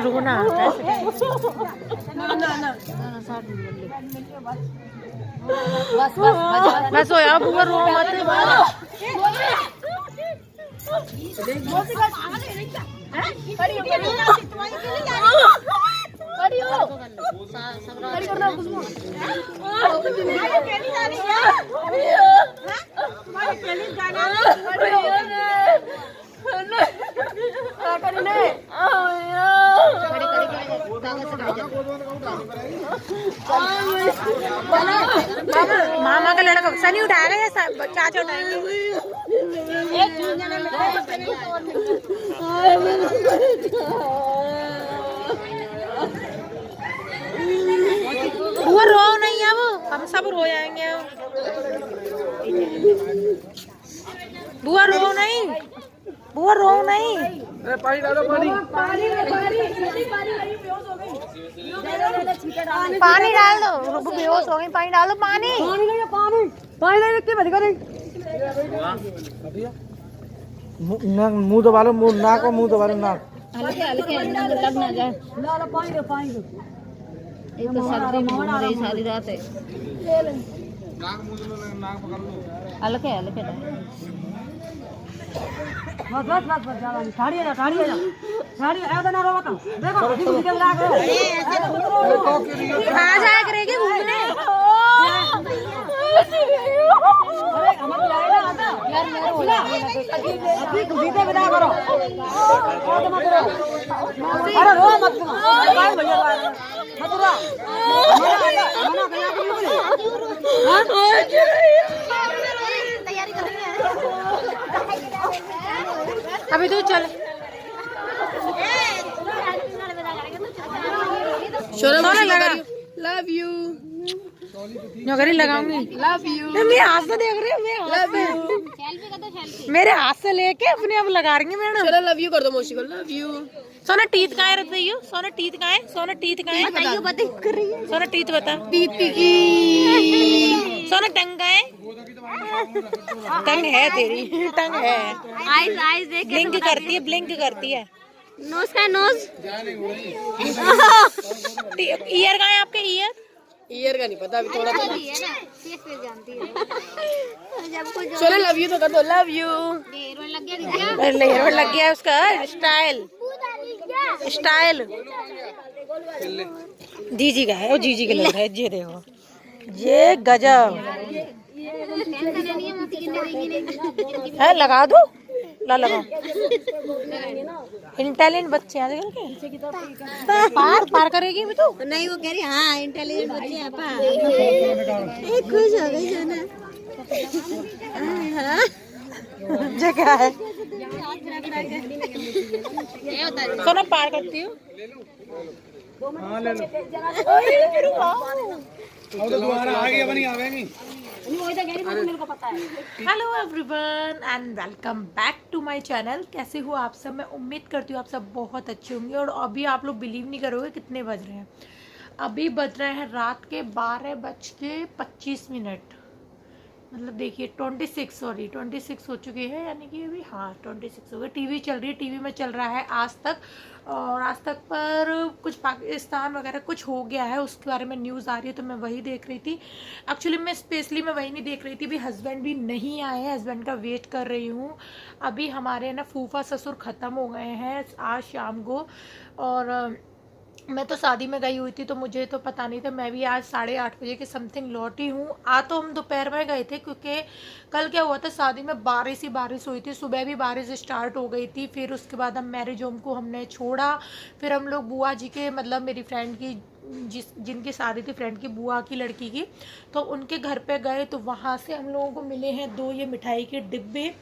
रोना आता है। बस हो यार, बुआ रो मत। मामा का लड़का सनी उठाएगा या चाचा उठाएंगे? वो रो नहीं है, वो हम सब रो जाएंगे। बुआ रो नहीं, बुआ रो नहीं। पानी डालो, पानी पानी डाल दो, बेहोश हो गई। पानी डालो, पानी मुंह दबा लो, मुंह नाक और मुंह दबा लो, नाक हल्के हल्के लग ना जाए। एक तो सर्दी में घूम रही सारी रात है। हल्के हल्के आ जाया करेगी घूमने। अभी तो चल लव यू नौकरी लगाऊंगी। लव यू मेरे हाथ से देख रही है, लव यू मेरे हाथ से लेके अपने आप लगा रही है मैडम। चलो लव यू कर दो मौसी को। Love you. सोना टीथ कहाँ है? बताइयो सोना टीथ कहाँ है? सोना टीथ कहाँ है? बताइयो बता कर रही है। सोना टीथ बता। दीदी की सोना टंग कहाँ है? टंग है तेरी, टंग है। आइज आइज देख के ब्लिंक करती है, ब्लिंक करती है। नोज का नोज। ईयर कहाँ है आपके? ईयर ईयर का नहीं पता अभी, थोड़ा तो जानती है। चलो लव यू तो कर दो। Love you. लेयर लग गया उसका स्टाइल, स्टाइल जीजी का है। वो जीजी के लग रहा है। ये देखो, ये गजब है। लगा दो, ला लगा। इंटेलिजेंट बच्चे आजकल के। पार पार करेगी भी तो नहीं, वो कह रही हाँ इंटेलिजेंट बच्चे हैं पापा। खुश हो गई सोना। ये क्या है? सोना पार करती हूँ। Hello everyone and welcome back to my channel. कैसे हो आप सब? मैं उम्मीद करती हूँ आप सब बहुत अच्छे होंगे। और अभी आप लोग बिलीव नहीं करोगे कितने बज रहे हैं। अभी बज रहे हैं रात के 12:25। मतलब देखिए 26 हो चुके हैं, यानी कि अभी हाँ 26 हो गए। टीवी चल रही है, टीवी में चल रहा है आज तक। और आज तक पर कुछ पाकिस्तान वगैरह कुछ हो गया है, उसके बारे में न्यूज़ आ रही है, तो मैं वही देख रही थी। एक्चुअली मैं स्पेशली मैं वही नहीं देख रही थी, अभी हस्बैंड भी नहीं आए हैं, हस्बैंड का वेट कर रही हूँ। अभी हमारे ना फूफा ससुर ख़त्म हो गए हैं आज शाम को। और मैं तो शादी में गई हुई थी, तो मुझे तो पता नहीं था। मैं भी आज 8:30 बजे के समथिंग लौटी हूँ। तो हम दोपहर में गए थे, क्योंकि कल क्या हुआ था, शादी में बारिश ही बारिश हुई थी। सुबह भी बारिश स्टार्ट हो गई थी। फिर उसके बाद हम मैरिज होम को हमने छोड़ा। फिर हम लोग बुआ जी के, मतलब मेरी फ्रेंड की, जिनकी शादी थी फ्रेंड की बुआ की लड़की की, तो उनके घर पे गए। तो वहाँ से हम लोगों को मिले हैं 2 ये मिठाई के डिब्बे,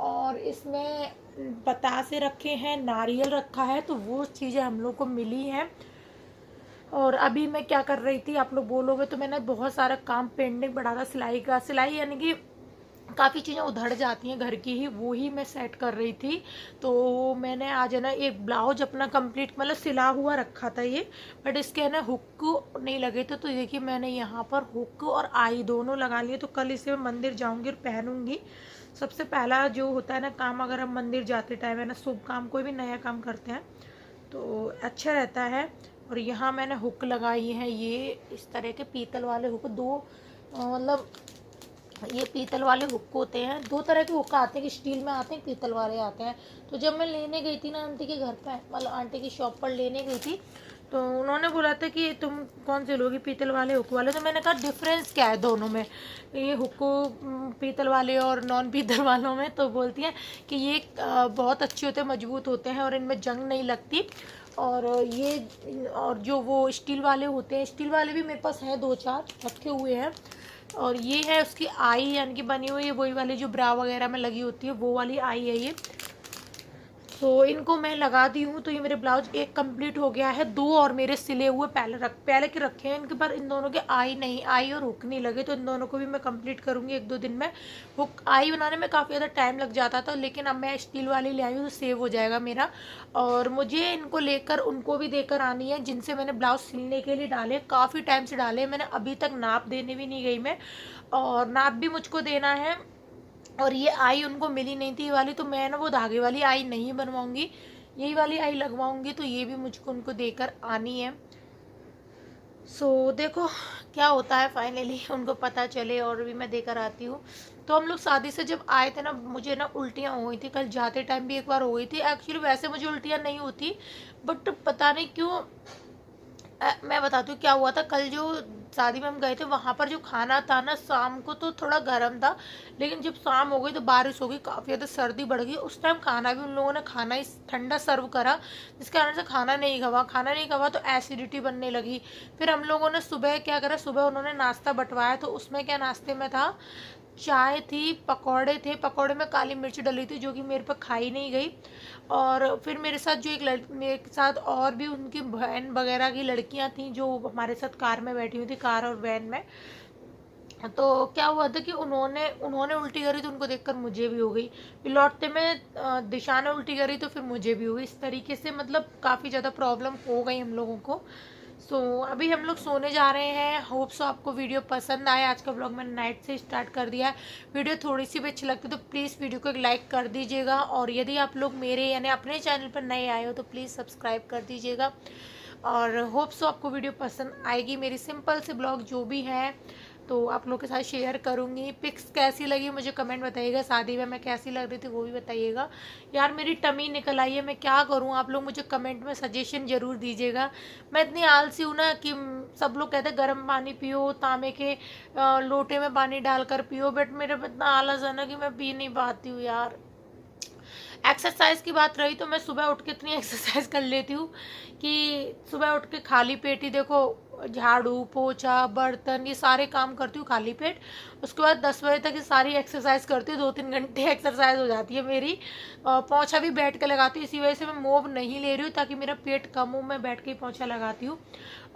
और इसमें बतासे रखे हैं, नारियल रखा है, तो वो चीज़ें हम लोग को मिली हैं। और अभी मैं क्या कर रही थी आप लोग बोलोगे तो मैंने बहुत सारा काम पेंडिंग पड़ा था सिलाई का। सिलाई यानी कि काफ़ी चीज़ें उधड़ जाती हैं घर की ही, वो ही मैं सेट कर रही थी। तो मैंने आज है ना एक ब्लाउज अपना कंप्लीट मतलब सिला हुआ रखा था ये, बट इसके है ना हुक नहीं लगे थे। तो देखिए मैंने यहाँ पर हुक और आई दोनों लगा लिए। तो कल इसे मैं मंदिर जाऊँगी और पहनूँगी। सबसे पहला जो होता है ना काम, अगर हम मंदिर जाते टाइम है ना शुभ काम, कोई भी नया काम करते हैं तो अच्छा रहता है। और यहाँ मैंने हुक लगाई है, ये इस तरह के पीतल वाले हुक, दो मतलब ये पीतल वाले हुक होते हैं। दो तरह के हुक आते हैं, कि स्टील में आते हैं, पीतल वाले आते हैं। तो जब मैं लेने गई थी ना आंटी के घर पे, मतलब आंटी की शॉप पर लेने गई थी, तो उन्होंने बोला था कि तुम कौन से लोगी, पीतल वाले हुक वाले। तो मैंने कहा डिफरेंस क्या है दोनों में, ये हुक पीतल वाले और नॉन पीतल वालों में। तो बोलती हैं कि ये बहुत अच्छे होते हैं, मजबूत होते हैं और इनमें जंग नहीं लगती। और ये और जो वो स्टील वाले होते हैं, स्टील वाले भी मेरे पास हैं 2-4 रखे हुए हैं। और ये है उसकी आई, यानी कि बनी हुई है वही वाली जो ब्रा वगैरह में लगी होती है, वो वाली आई है ये। तो इनको मैं लगा दी हूँ। तो ये मेरे ब्लाउज एक कंप्लीट हो गया है। 2 और मेरे सिले हुए पहले के रखे हैं इनके, पर इन दोनों के आई नहीं, आई और हुक नहीं लगे। तो इन दोनों को भी मैं कंप्लीट करूँगी 1-2 दिन में। हुक आई बनाने में काफ़ी ज़्यादा टाइम लग जाता था, लेकिन अब मैं स्टील वाली ले आई हूँ तो सेव हो जाएगा मेरा। और मुझे इनको लेकर उनको भी देकर आनी है जिनसे मैंने ब्लाउज सिलने के लिए डाले, काफ़ी टाइम से डाले मैंने, अभी तक नाप देने भी नहीं गई मैं, और नाप भी मुझको देना है। और ये आई उनको मिली नहीं थी ये वाली, तो मैं ना वो धागे वाली आई नहीं बनवाऊंगी, यही वाली आई लगवाऊंगी। तो ये भी मुझको उनको देकर आनी है। देखो क्या होता है फाइनली, उनको पता चले, और भी मैं देकर आती हूँ। तो हम लोग शादी से जब आए थे ना, मुझे ना उल्टियाँ हो गई थी, कल जाते टाइम भी एक बार हो गई थी। एक्चुअली वैसे मुझे उल्टियाँ नहीं होती, बट पता नहीं क्यों। मैं बताती हूँ क्या हुआ था। कल जो शादी में हम गए थे, वहाँ पर जो खाना था ना शाम को तो थोड़ा गर्म था, लेकिन जब शाम हो गई तो बारिश हो गई, काफ़ी ज़्यादा सर्दी बढ़ गई। उस टाइम खाना भी उन लोगों ने खाना ही ठंडा सर्व करा, जिस कारण से खाना नहीं खवा तो एसिडिटी बनने लगी। फिर हम लोगों ने सुबह क्या करा, सुबह उन्होंने नाश्ता बंटवाया, तो उसमें क्या नाश्ते में था, चाय थी, पकौड़े थे, पकौड़े में काली मिर्च डली थी जो कि मेरे पर खाई नहीं गई। और फिर मेरे साथ जो मेरे साथ और भी उनकी बहन वगैरह की लड़कियां थी जो हमारे साथ कार में बैठी हुई थी, कार और वैन में। तो क्या हुआ था कि उन्होंने उल्टी करी तो उनको देखकर मुझे भी हो गई, फिर लौटते में दिशा ने उल्टी करी तो फिर मुझे भी हो गई। इस तरीके से मतलब काफ़ी ज़्यादा प्रॉब्लम हो गई हम लोगों को। अभी हम लोग सोने जा रहे हैं। होप सो आपको वीडियो पसंद आए। आज का ब्लॉग मैंने नाइट से स्टार्ट कर दिया है। वीडियो थोड़ी सी भी अच्छी लगती है तो प्लीज़ वीडियो को एक लाइक कर दीजिएगा, और यदि आप लोग मेरे यानी अपने चैनल पर नए आए हो तो प्लीज़ सब्सक्राइब कर दीजिएगा। और होप सो आपको वीडियो पसंद आएगी। मेरी सिंपल से ब्लॉग जो भी है तो आप लोग के साथ शेयर करूँगी। पिक्स कैसी लगी मुझे कमेंट बताइएगा, शादी में मैं कैसी लग रही थी वो भी बताइएगा। यार मेरी टमी निकल आई है, मैं क्या करूँ, आप लोग मुझे कमेंट में सजेशन ज़रूर दीजिएगा। मैं इतनी आलसी हूँ ना कि सब लोग कहते हैं गर्म पानी पियो, तांबे के लोटे में पानी डालकर पियो, बट मेरे में इतना आलस है ना कि मैं पी नहीं पाती हूँ यार। एक्सरसाइज की बात रही तो मैं सुबह उठ के इतनी एक्सरसाइज कर लेती हूँ कि सुबह उठ के खाली पेट ही देखो झाड़ू पोछा बर्तन ये सारे काम करती हूँ खाली पेट। उसके बाद 10 बजे तक ये सारी एक्सरसाइज करती हूँ, 2-3 घंटे एक्सरसाइज हो जाती है मेरी। पोछा भी बैठ के लगाती हूँ, इसी वजह से मैं मोब नहीं ले रही हूँ ताकि मेरा पेट कम हो, मैं बैठ के ही पोछा लगाती हूँ।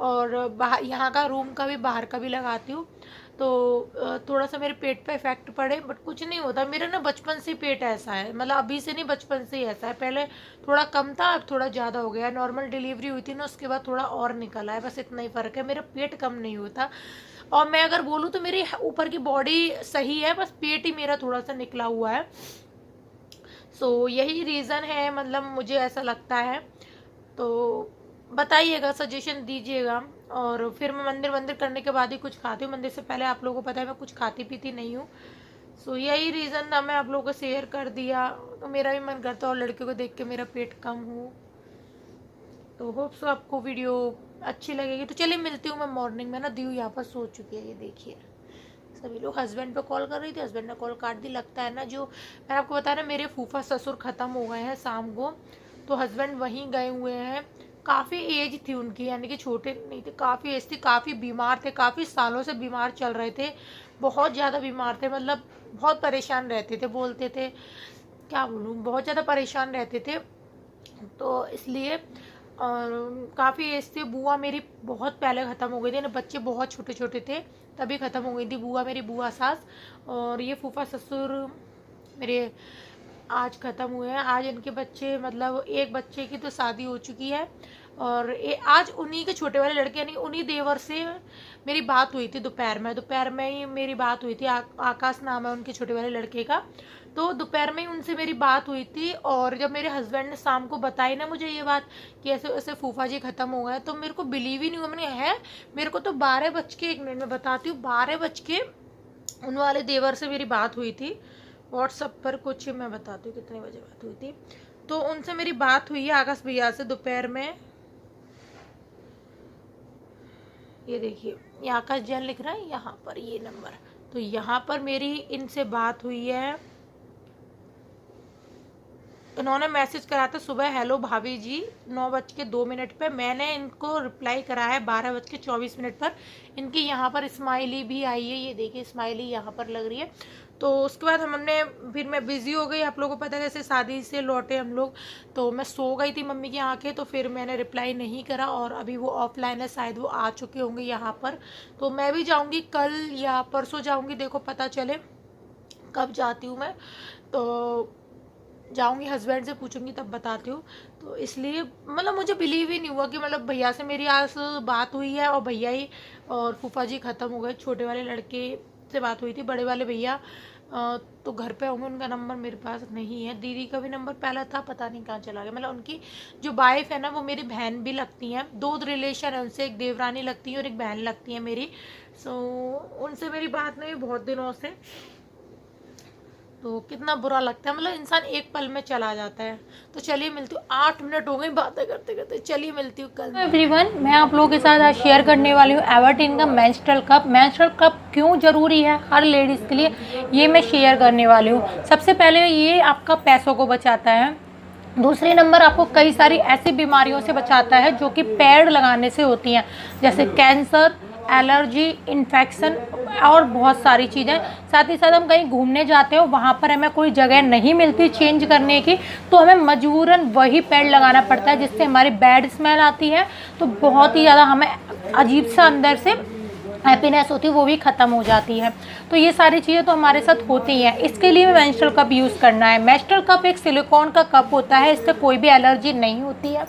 और बाहर यहाँ का रूम का भी बाहर का भी लगाती हूँ। तो थोड़ा सा मेरे पेट पे इफेक्ट पड़े, बट कुछ नहीं होता। मेरा ना बचपन से पेट ऐसा है, मतलब अभी से नहीं, बचपन से ही ऐसा है। पहले थोड़ा कम था, अब थोड़ा ज़्यादा हो गया। नॉर्मल डिलीवरी हुई थी ना, उसके बाद थोड़ा और निकला है, बस इतना ही फ़र्क है। मेरा पेट कम नहीं होता। और मैं अगर बोलूँ तो मेरी ऊपर की बॉडी सही है, बस पेट ही मेरा थोड़ा सा निकला हुआ है। यही रीज़न है, मतलब मुझे ऐसा लगता है। तो बताइएगा, सजेशन दीजिएगा। और फिर मैं मंदिर करने के बाद ही कुछ खाती हूँ, मंदिर से पहले आप लोगों को पता है मैं कुछ खाती पीती नहीं हूँ। यही रीज़न था, मैं आप लोगों को शेयर कर दिया। तो मेरा भी मन करता है और लड़के को देख के मेरा पेट कम हो। तो होप सो आपको वीडियो अच्छी लगेगी। तो चलिए मिलती हूँ मैं मॉर्निंग में ना। दीव यहाँ पर सो चुकी है, ये देखिए। सभी लोग हस्बैंड पे कॉल कर रही थी, हस्बैंड ने कॉल काट दी। लगता है ना, जो मैंने आपको बताया ना मेरे फूफा ससुर ख़त्म हो गए हैं शाम को, तो हस्बैंड वहीं गए हुए हैं। काफ़ी एज थी उनकी, यानी कि छोटे नहीं थे, काफ़ी एज थी, काफ़ी बीमार थे, काफ़ी सालों से बीमार चल रहे थे, बहुत ज़्यादा बीमार थे, मतलब बहुत परेशान रहते थे, बोलते थे क्या बोलूँ, बहुत ज़्यादा परेशान रहते थे। तो इसलिए और काफ़ी एज थे। बुआ मेरी बहुत पहले ख़त्म हो गई थी, बच्चे बहुत छोटे छोटे थे, तभी ख़त्म हो गई थी। बुआ, मेरी बुआ सास और ये फूफा ससुर मेरे आज ख़त्म हुए हैं। आज इनके बच्चे, मतलब एक बच्चे की तो शादी हो चुकी है और आज उन्हीं के छोटे वाले लड़के यानी उन्हीं देवर से मेरी बात हुई थी दोपहर में ही मेरी बात हुई थी। आकाश नाम है उनके छोटे वाले लड़के का। तो दोपहर में ही उनसे मेरी बात हुई थी और जब मेरे हस्बैंड ने शाम को बताई ना मुझे ये बात कि ऐसे ऐसे फूफा जी ख़त्म हो गए, तो मेरे को बिलीव ही नहीं हुआ। मैंने है मेरे को तो 12:01 में बताती हूँ, 12 उन वाले देवर से मेरी बात हुई थी व्हाट्सएप पर। कुछ मैं बताती हूँ कितने बजे बात हुई थी। तो उनसे मेरी बात हुई है आकाश भैया से दोपहर में। ये देखिए, ये आकाश जैन लिख रहा है यहाँ पर, ये नंबर। तो यहाँ पर मेरी इनसे बात हुई है। इन्होंने मैसेज करा था सुबह, हेलो भाभी जी 9:02 पे। मैंने इनको रिप्लाई करा है 12:24 पर। इनकी यहाँ पर स्माइली भी आई है, ये देखिए स्माइली यहाँ पर लग रही है। तो उसके बाद हमने फिर मैं बिज़ी हो गई, आप लोगों को पता है जैसे शादी से लौटे हम लोग, तो मैं सो गई थी मम्मी की आंखें, तो फिर मैंने रिप्लाई नहीं करा। और अभी वो ऑफलाइन है, शायद वो आ चुके होंगे यहाँ पर। तो मैं भी जाऊँगी कल या परसों जाऊँगी, देखो पता चले कब जाती हूँ मैं। तो जाऊँगी, हस्बैंड से पूछूंगी तब बताती हूँ। तो इसलिए मतलब मुझे बिलीव ही नहीं हुआ कि मतलब भैया से मेरी आज बात हुई है और भैया ही और फूफा जी ख़त्म हो गए। छोटे वाले लड़के से बात हुई थी, बड़े वाले भैया तो घर पे होंगे, उनका नंबर मेरे पास नहीं है। दीदी का भी नंबर पहला था, पता नहीं कहाँ चला गया। मतलब उनकी जो वाइफ है ना वो मेरी बहन भी लगती हैं, 2 रिलेशन है उनसे, एक देवरानी लगती है और एक बहन लगती है मेरी। सो उनसे मेरी बात नहीं बहुत दिनों से। तो कितना बुरा लगता है, मतलब इंसान एक पल में चला जाता है। तो चलिए मिलती हूँ, 8 मिनट हो गई बातें करते करते, चलिए मिलती हूँ कल। एवरीवन, मैं आप लोगों के साथ आज शेयर करने वाली हूँ एवर्टीन का मेंस्ट्रुअल कप। मेंस्ट्रुअल कप क्यों ज़रूरी है हर लेडीज़ के लिए, ये मैं शेयर करने वाली हूँ। सबसे पहले ये आपका पैसों को बचाता है। दूसरे नंबर आपको कई सारी ऐसी बीमारियों से बचाता है जो कि पैड लगाने से होती हैं, जैसे कैंसर, एलर्जी, इन्फेक्शन और बहुत सारी चीज़ें। साथ ही साथ हम कहीं घूमने जाते हो, वहाँ पर हमें कोई जगह नहीं मिलती चेंज करने की, तो हमें मजबूरन वही पैड लगाना पड़ता है, जिससे हमारी बैड स्मेल आती है। तो बहुत ही ज़्यादा हमें अजीब सा अंदर से हैप्पीनेस होती है, वो भी ख़त्म हो जाती है। तो ये सारी चीज़ें तो हमारे साथ होती हैं। इसके लिए मेंस्ट्रुअल कप यूज़ करना है। मेंस्ट्रुअल कप एक सिलिकॉन का कप होता है, इससे कोई भी एलर्जी नहीं होती है।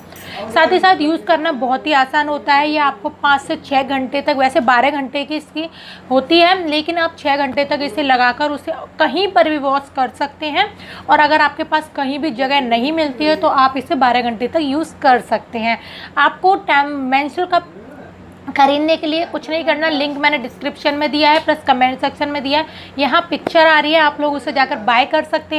साथ ही साथ यूज़ करना बहुत ही आसान होता है। ये आपको 5 से 6 घंटे तक, वैसे 12 घंटे की इसकी होती है, लेकिन आप 6 घंटे तक इसे लगाकर उसे कहीं पर भी वॉश कर सकते हैं। और अगर आपके पास कहीं भी जगह नहीं मिलती है तो आप इसे 12 घंटे तक यूज़ कर सकते हैं। आपको मेंस्ट्रुअल कप खरीदने के लिए कुछ नहीं करना, लिंक मैंने डिस्क्रिप्शन में दिया है प्लस कमेंट सेक्शन में दिया है। यहाँ पिक्चर आ रही है, आप लोग उसे जाकर बाय कर सकते हैं।